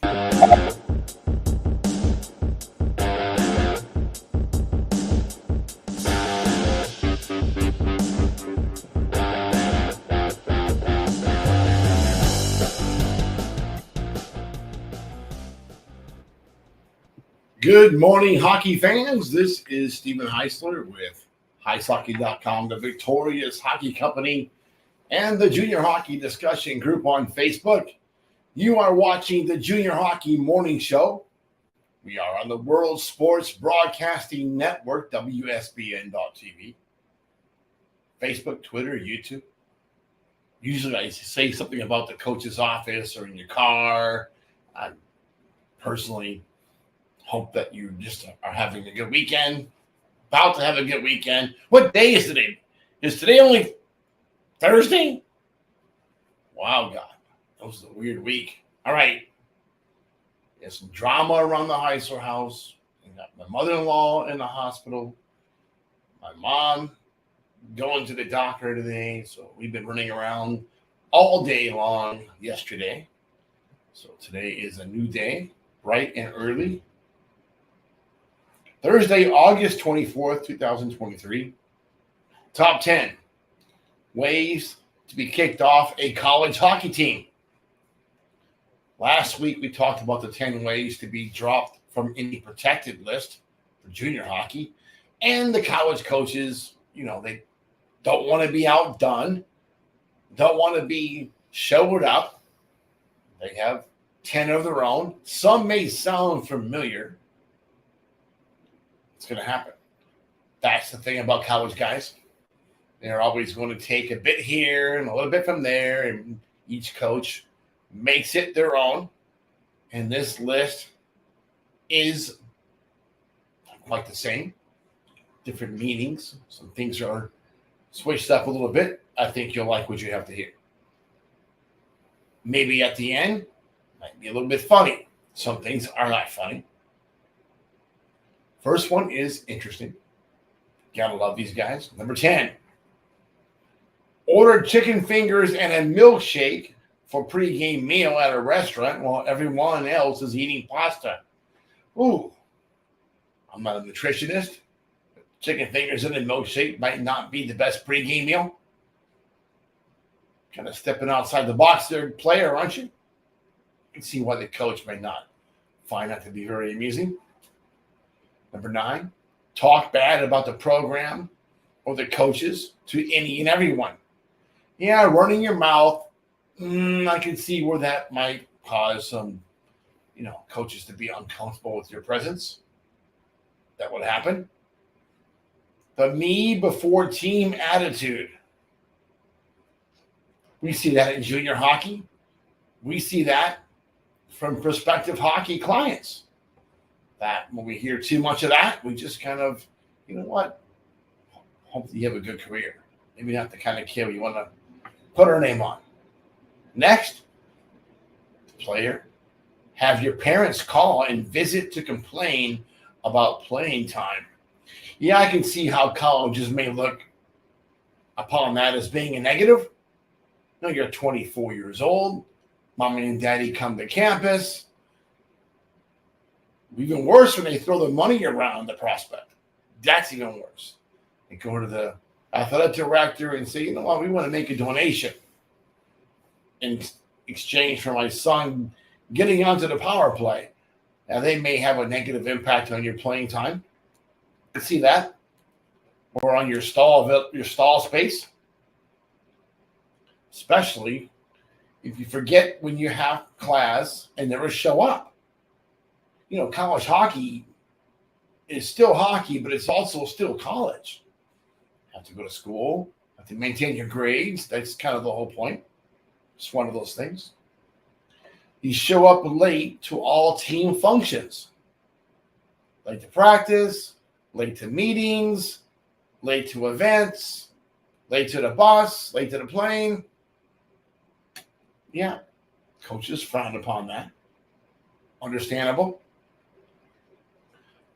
Good morning, hockey fans. This is Stephen Heisler with HeisHockey.com, the Victorious Hockey Company, and the Junior Hockey Discussion Group on Facebook. You are watching the Junior Hockey Morning Show. We are on the World Sports Broadcasting Network, WSBN.TV, Facebook, Twitter, YouTube. Usually I say something about the coach's office or in your car. I personally hope that you just are having a good weekend, about to have a good weekend. What day is today? Is today only Thursday? Wow, God. That was a weird week. All right. There's some drama around the Heisler house. I got my mother-in-law in the hospital. My mom going to the doctor today. So we've been running around all day long yesterday. So today is a new day, bright and early. Thursday, August 24th, 2023. Top 10 ways to be kicked off a college hockey team. Last week, we talked about the 10 ways to be dropped from any protected list for junior hockey. And the college coaches, they don't want to be outdone, don't want to be showed up. They have 10 of their own. Some may sound familiar. It's going to happen. That's the thing about college guys. They're always going to take a bit here and a little bit from there, and each coach makes it their own. And this list is quite the same. Different meanings. Some things are switched up a little bit. I think you'll like what you have to hear. Maybe at the end, might be a little bit funny. Some things are not funny. First one is interesting. Gotta love these guys. Number 10. Order chicken fingers and a milkshake for pregame meal at a restaurant while everyone else is eating pasta. Ooh. I'm not a nutritionist. Chicken fingers and a milkshake might not be the best pregame meal. Kind of stepping outside the box there, player, aren't you? You can see why the coach may not find that to be very amusing. Number 9, talk bad about the program or the coaches to any and everyone. Yeah, running your mouth, I can see where that might cause some, coaches to be uncomfortable with your presence. That would happen. The me before team attitude. We see that in junior hockey. We see that from prospective hockey clients. That when we hear too much of that, we just kind of, hope that you have a good career. Maybe not the kind of kid you want to put our name on. Next, player, have your parents call and visit to complain about playing time. Yeah, I can see how colleges may look upon that as being a negative. You're 24 years old. Mommy and daddy come to campus. Even worse when they throw the money around the prospect. That's even worse. They go to the athletic director and say, we want to make a donation in exchange for my son getting onto the power play. Now, they may have a negative impact on your playing time. You see that? Or on your stall space. Especially if you forget when you have class and never show up. College hockey is still hockey, but it's also still college. You have to go to school, have to maintain your grades. That's kind of the whole point. It's one of those things. You show up late to all team functions. Late to practice, late to meetings, late to events, late to the bus, late to the plane. Yeah, coaches frown upon that. Understandable.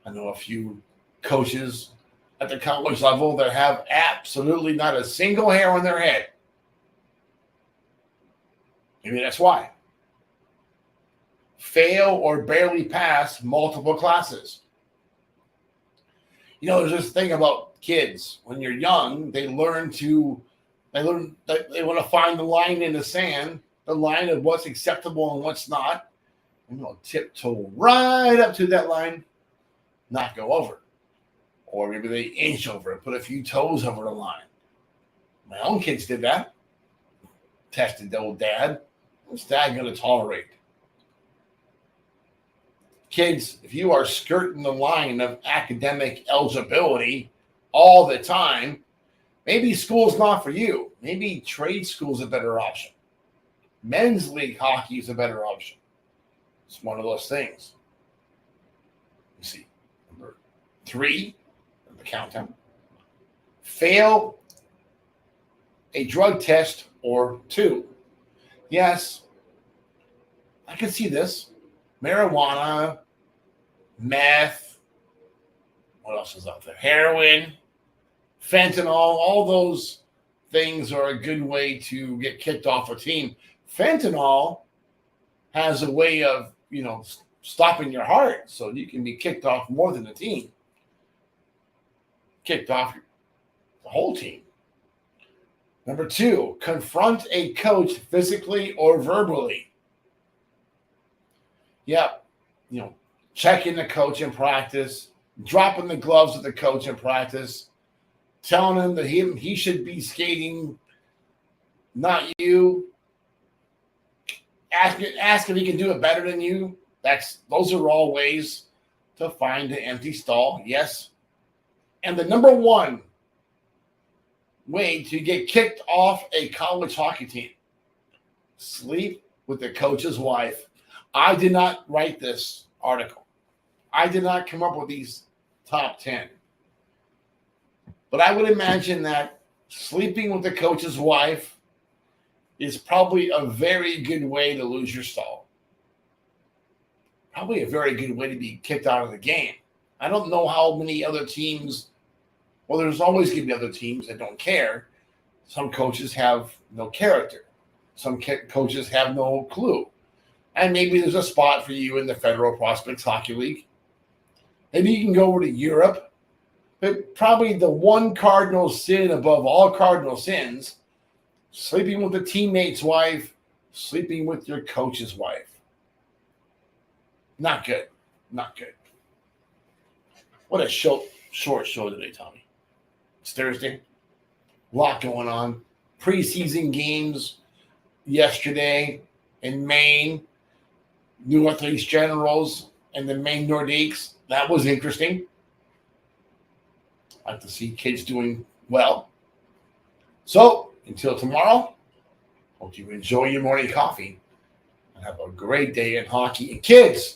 I know a few coaches at the college level that have absolutely not a single hair on their head. Maybe that's why. fail or barely pass multiple classes. You know, there's this thing about kids. When you're young, they want to find the line in the sand, the line of what's acceptable and what's not, and they'll tiptoe right up to that line, not go over. Or maybe they inch over and put a few toes over the line. My own kids did that. Tested the old dad. What's dad going to tolerate? Kids, if you are skirting the line of academic eligibility all the time, maybe school's not for you. Maybe trade school's a better option. Men's league hockey is a better option. It's one of those things. You see, number 3, the countdown. Fail a drug test or 2. Yes, I can see this. Marijuana, meth, what else is out there? Heroin, fentanyl, all those things are a good way to get kicked off a team. Fentanyl has a way of, stopping your heart, so you can be kicked off more than a team. Kicked off the whole team. Number 2, confront a coach physically or verbally. Yep, checking the coach in practice, dropping the gloves of the coach in practice, telling him that he should be skating, not you. Ask if he can do it better than you. Those are all ways to find an empty stall. Yes. And the number 1 way to get kicked off a college hockey team: sleep with the coach's wife. I did not write this article. I did not come up with these top 10. But I would imagine that sleeping with the coach's wife is probably a very good way to lose your stall. Probably a very good way to be kicked out of the game. I don't know how many other teams. Well, there's always going to be other teams that don't care. Some coaches have no character. Some coaches have no clue. And maybe there's a spot for you in the Federal Prospects Hockey League. Maybe you can go over to Europe. But probably the one cardinal sin above all cardinal sins: sleeping with a teammate's wife, sleeping with your coach's wife. Not good. Not good. What a short show today, Tommy. It's Thursday. A lot going on. Preseason games yesterday in Maine. Northeast Generals and the Maine Nordiques. That was interesting. I like to see kids doing well. So, until tomorrow, hope you enjoy your morning coffee and have a great day in hockey. And kids,